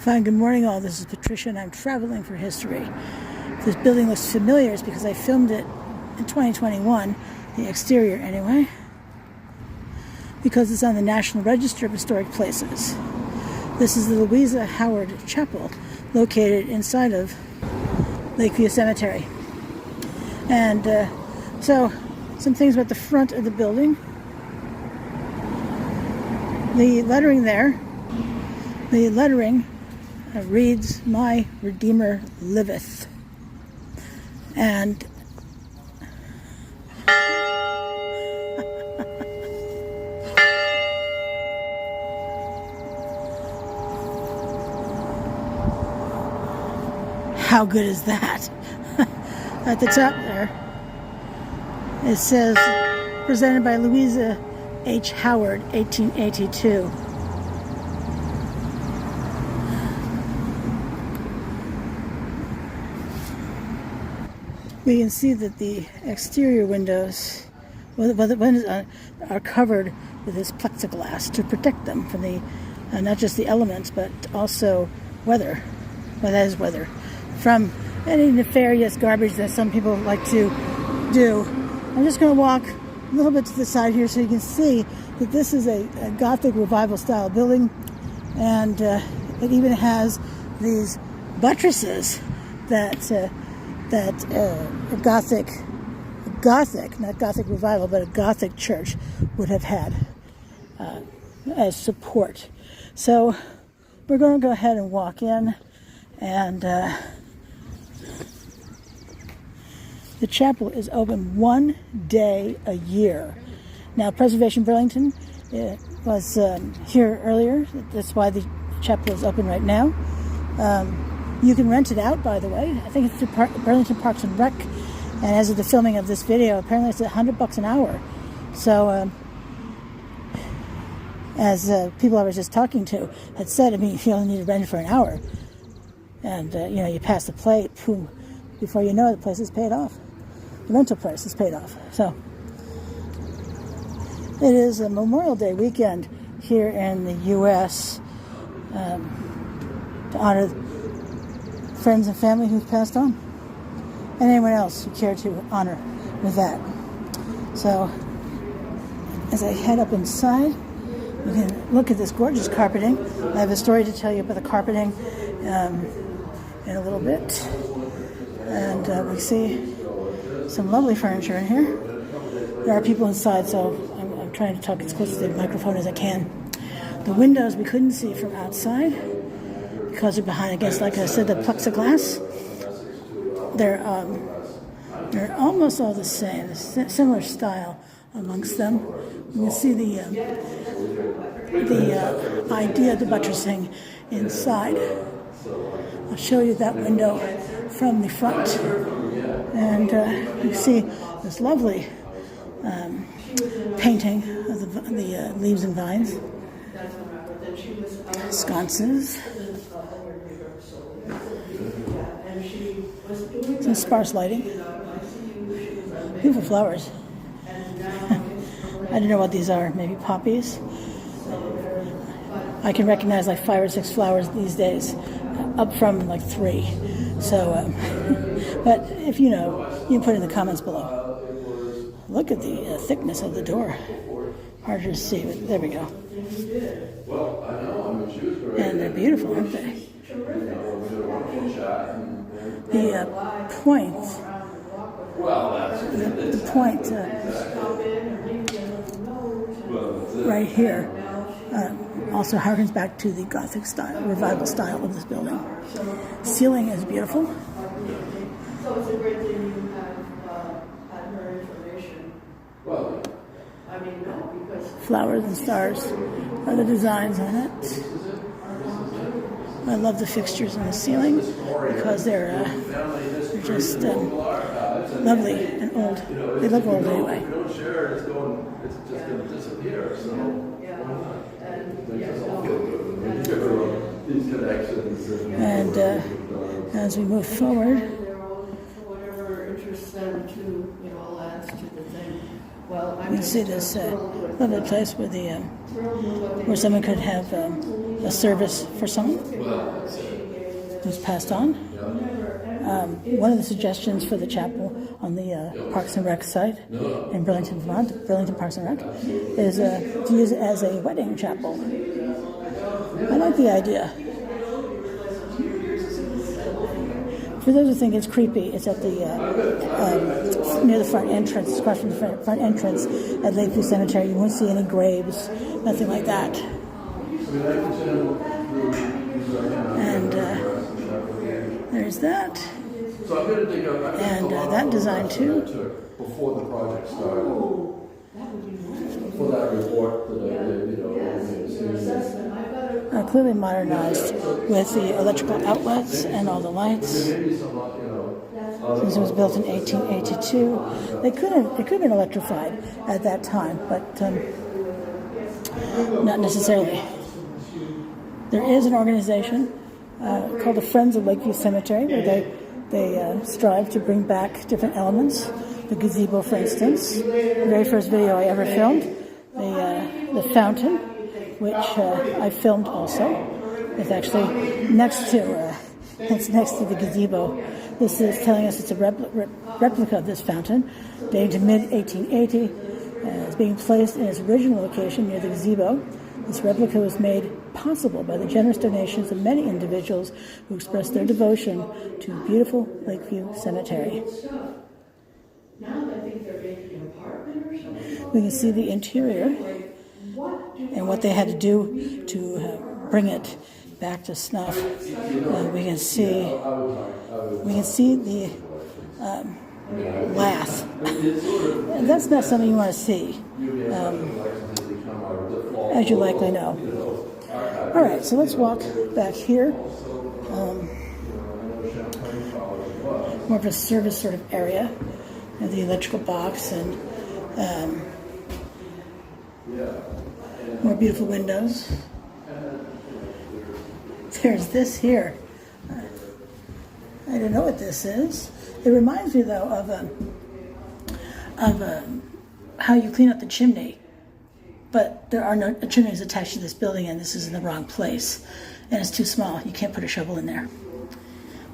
Fine, good morning all. This is Patricia and I'm traveling for history. If this building looks familiar, it's because I filmed it in 2021, the exterior anyway, because it's on the National Register of Historic Places. This is the Louisa Howard Chapel, located inside of Lakeview Cemetery. And so, some things about the front of the building. The lettering there, reads, "My Redeemer liveth." And how good is that? At the top there, it says, presented by Louisa H. Howard, 1882. We can see that the exterior windows, the windows are covered with this plexiglass to protect them from the, not just the elements, but also weather. Well, that is weather. From any nefarious garbage that some people like to do. I'm just going to walk a little bit to the side here so you can see that this is a Gothic revival style building, and it even has these buttresses that a Gothic, not Gothic revival, but a Gothic church would have had as support. So we're going to go ahead and walk in, and the chapel is open one day a year. Now, Preservation Burlington was here earlier. That's why the chapel is open right now. You can rent it out, by the way. I think it's through Burlington Parks and Rec. And as of the filming of this video, apparently it's $100 an hour. So, as people I was just talking to had said, I mean, you only need to rent it for an hour. And, you pass the plate, boom, before you know it, the place is paid off. The rental price is paid off. So, it is a Memorial Day weekend here in the U.S. To honor friends and family who've passed on, and anyone else who care to honor with that. So, as I head up inside, you can look at this gorgeous carpeting. I have a story to tell you about the carpeting in a little bit. And we see some lovely furniture in here. There are people inside, so I'm trying to talk as close to the microphone as I can. The windows we couldn't see from outside because they're behind, I guess, like I said, the plexiglass. They're almost all the same, similar style amongst them. You can see the idea of the buttressing inside. I'll show you that window from the front, and you see this lovely painting of the leaves and vines, sconces. Some sparse lighting. Beautiful flowers. I don't know what these are. Maybe poppies. I can recognize like 5 or 6 flowers these days, up from like 3. So, but if you know, you can put it in the comments below. Look at the thickness of the door. Harder to see, but there we go. And they're beautiful, aren't they? The point right here also harkens back to the Gothic style, revival style of this building. Ceiling is beautiful. So it's a great thing you have had her information. Well, I mean, no, because flowers and stars are the designs on it. I love the fixtures in the ceiling because they're just lovely and old. They look old anyway. And as we move forward, whatever interests them to, adds to the thing. Well, You can see this lovely place where where someone could have a service for someone who's passed on. One of the suggestions for the chapel on the Parks and Rec site in Burlington, Vermont, Burlington Parks and Rec, is to use it as a wedding chapel. I like the idea. For those who think it's creepy, it's at the near the front entrance, across from the front entrance at Lakeview Cemetery. You won't see any graves, nothing like that. And there's that. And that design too. Before the project started. For that report that I did, Clearly modernized with the electrical outlets and all the lights. Since it was built in 1882, it could have been electrified at that time, but not necessarily. There is an organization called the Friends of Lakeview Cemetery where they strive to bring back different elements. The gazebo, for instance, the very first video I ever filmed, the fountain, which I filmed also. It's actually next to the gazebo. This is telling us it's a replica of this fountain, dating to mid-1880. It's being placed in its original location near the gazebo. This replica was made possible by the generous donations of many individuals who expressed their devotion to beautiful Lakeview Cemetery. Now I think they're making an apartment or something. We can see the interior and what they had to do to bring it back to snuff. We can see the lath. And that's not something you want to see, as you likely know. All right, so let's walk back here. More of a service sort of area. And the electrical box and more beautiful windows. There's this here. I don't know what this is. It reminds me though of how you clean up the chimney, but there are no chimneys attached to this building, and this is in the wrong place, and it's too small. You can't put a shovel in there.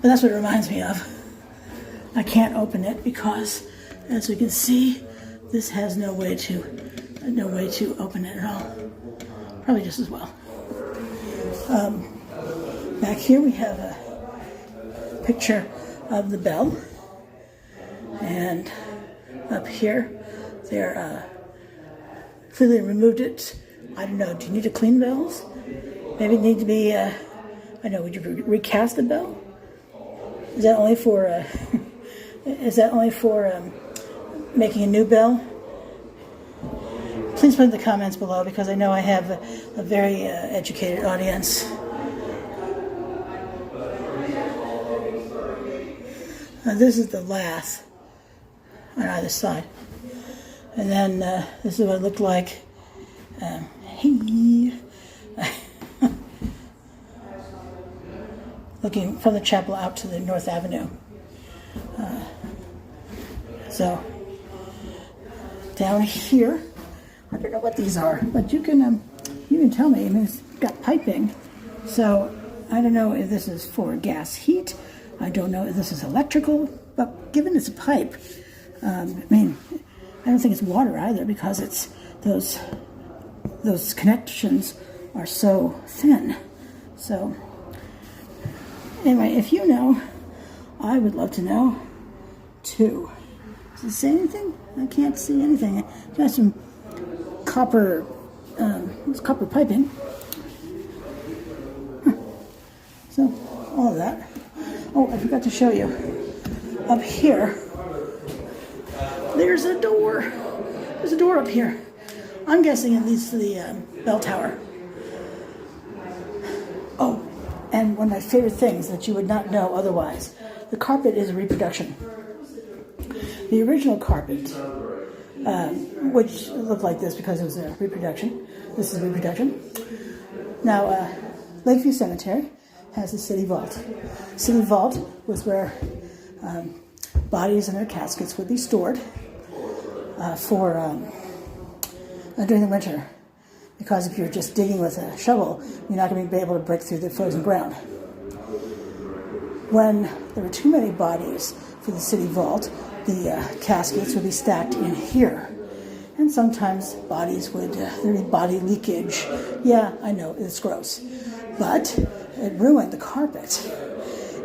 But that's what it reminds me of. I can't open it because, as we can see, this has no way to open it at all. Probably just as well. Back here we have a picture of the bell, and up here they're clearly removed it. I don't know. Do you need to clean bells? Maybe it need to be. I don't know. Would you recast the bell? Is that only for? Is that only for making a new bell? Please put in the comments below, because I know I have a very educated audience. This is the lath on either side. And then this is what it looked like. Looking from the chapel out to the North Avenue. So down here, I don't know what these are, but you can tell me. I mean, it's got piping, so I don't know if this is for gas heat. I don't know if this is electrical, but given it's a pipe, I mean, I don't think it's water either, because it's those connections are so thin. So anyway, if you know, I would love to know too. Does it say anything? I can't see anything. It has some copper, it's copper piping. So all of that. Oh, I forgot to show you. Up here, there's a door. There's a door up here. I'm guessing it leads to the bell tower. Oh, and one of my favorite things that you would not know otherwise, the carpet is a reproduction. The original carpet, which looked like this because it was a reproduction. This is a reproduction. Now, Lakeview Cemetery has a city vault. City vault was where bodies and their caskets would be stored. during the winter, because if you're just digging with a shovel, you're not going to be able to break through the frozen ground. When there were too many bodies for the city vault, the caskets would be stacked in here. And sometimes there'd be body leakage. Yeah, I know, it's gross. But it ruined the carpet.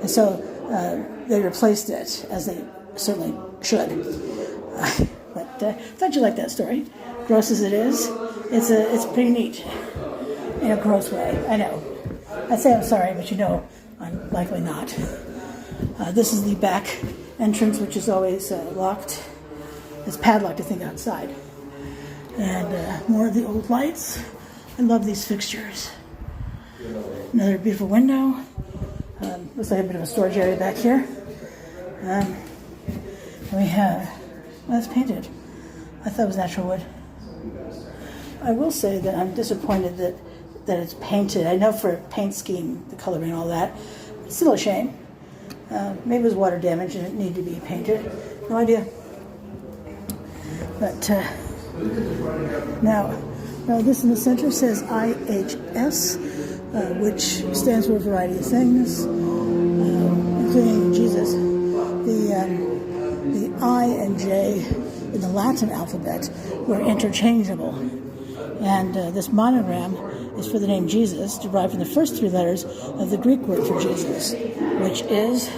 And so they replaced it, as they certainly should. But I thought you liked that story. Gross as it is, it's pretty neat in a gross way. I know. I say I'm sorry, but you know I'm likely not. This is the back entrance, which is always locked. It's padlocked, I think, outside. And more of the old lights. I love these fixtures. Another beautiful window. Looks like a bit of a storage area back here. And we have, well, it's painted. I thought it was natural wood. I will say that I'm disappointed that it's painted. I know for a paint scheme, the coloring and all that, it's still a shame. Maybe it was water damage and it needed to be painted. No idea. But now this in the center says IHS, which stands for a variety of things, including Jesus. The I and J in the Latin alphabet were interchangeable. And this monogram is for the name Jesus, derived from the first three letters of the Greek word for Jesus, which is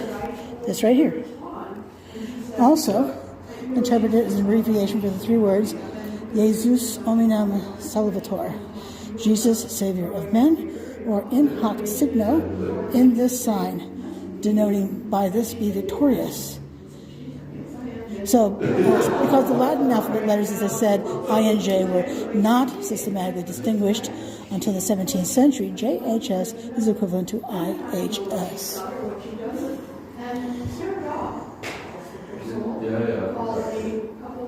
this right here. Also, interpreted as an abbreviation for the three words, Jesus hominum salvator, Jesus, Savior of men, or in hoc signo, in this sign, denoting by this be victorious. So, because the Latin alphabet letters, as I said, I and J were not systematically distinguished until the 17th century, JHS is equivalent to IHS.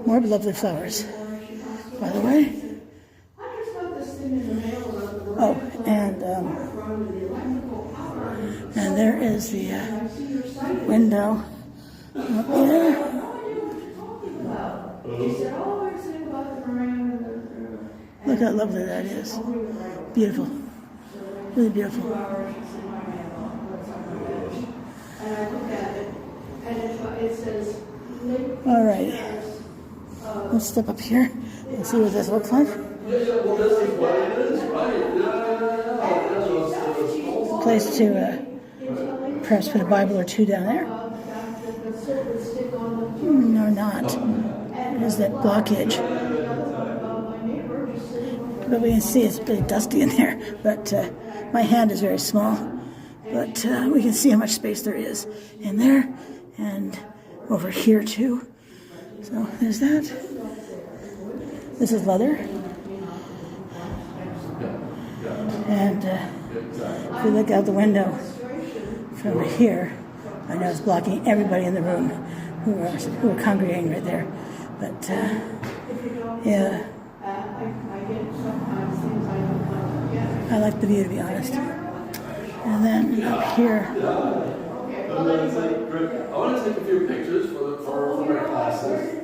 More lovely flowers, by the way. Oh, and there is the window up there. Look how lovely that is. Beautiful. Really beautiful. All right. Let's step up here and see what this looks like. A place to perhaps put a Bible or two down there. Or not. There's that blockage. But we can see it's pretty dusty in there. But my hand is very small. But we can see how much space there is in there and over here too. So there's that. This is leather. And if you look out the window from here, I know it's blocking everybody in the room who are congregating right there. But yeah, I like the view, to be honest. And then up here. I want to take a few pictures for my classes.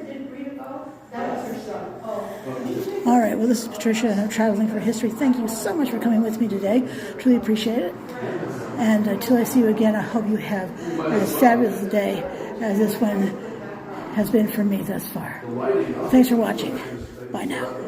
All right, well, this is Patricia, and I'm traveling for history. Thank you so much for coming with me today. Truly appreciate it. And until I see you again, I hope you have as fabulous a day as this one has been for me thus far. Thanks for watching. Bye now.